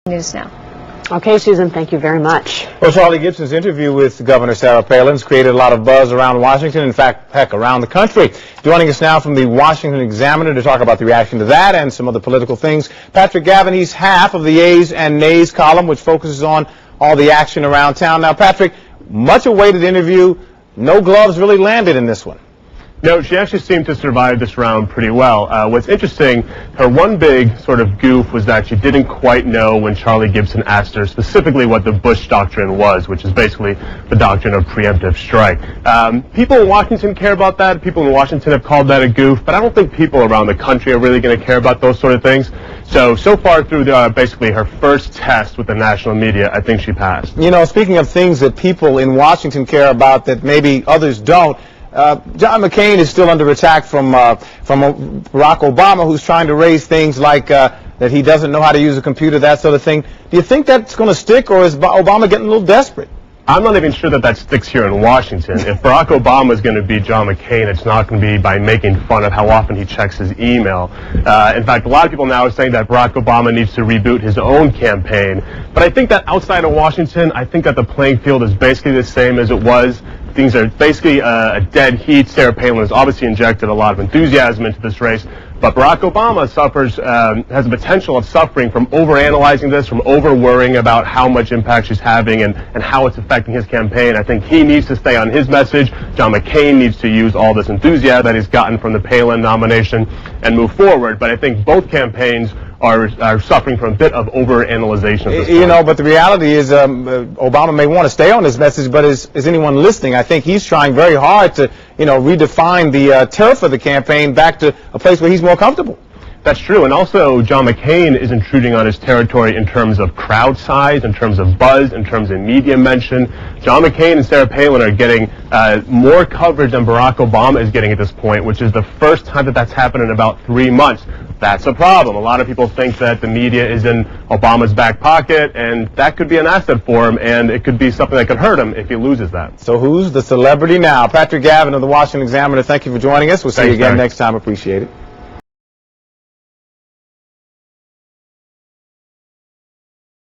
News Now. Okay, Susan, thank you very much. Well, Charlie Gibson's interview with Governor Sarah Palin's created a lot of buzz around Washington, in fact, heck, around the country. Joining us now from the Washington Examiner to talk about the reaction to that and some other political things, Patrick Gavin. He's half of the Yeas and Nays column, which focuses on all the action around town. Now, Patrick, much awaited interview. No gloves really landed in this one. No, she actually seemed to survive this round pretty well. What's interesting, her one big sort of goof was that she didn't quite know when Charlie Gibson asked her specifically what the Bush doctrine was, which is basically the doctrine of preemptive strike. People in Washington care about that. People in Washington have called that a goof, but I don't think people around the country are really going to care about those sort of things. So far through basically her first test with the national media, I think she passed. You know, speaking of things that people in Washington care about that maybe others don't, John McCain is still under attack from Barack Obama, who's trying to raise things like that he doesn't know how to use a computer, that sort of thing. Do you think that's going to stick, or is Obama getting a little desperate? I'm not even sure that sticks here in Washington. If Barack Obama is going to be John McCain, it's not going to be by making fun of how often he checks his email. In fact, a lot of people now are saying that Barack Obama needs to reboot his own campaign. But I think that outside of Washington, I think that the playing field is basically the same as it was. Things are basically a dead heat. Sarah Palin has obviously injected a lot of enthusiasm into this race, but Barack Obama has the potential of suffering from overanalyzing this, from over-worrying about how much impact she's having and how it's affecting his campaign. I think he needs to stay on his message. John McCain needs to use all this enthusiasm that he's gotten from the Palin nomination and move forward. But I think both campaigns are suffering from a bit of overanalyzation of this point. You know, but the reality is Obama may want to stay on his message, but is anyone listening? I think he's trying very hard to, redefine the turf of the campaign back to a place where he's more comfortable. That's true, and also John McCain is intruding on his territory in terms of crowd size, in terms of buzz, in terms of media mention. John McCain and Sarah Palin are getting more coverage than Barack Obama is getting at this point, which is the first time that's happened in about 3 months. That's a problem. A lot of people think that the media is in Obama's back pocket, and that could be an asset for him, and it could be something that could hurt him if he loses that. So who's the celebrity now? Patrick Gavin of the Washington Examiner, thank you for joining us. We'll see you again next time. Appreciate it.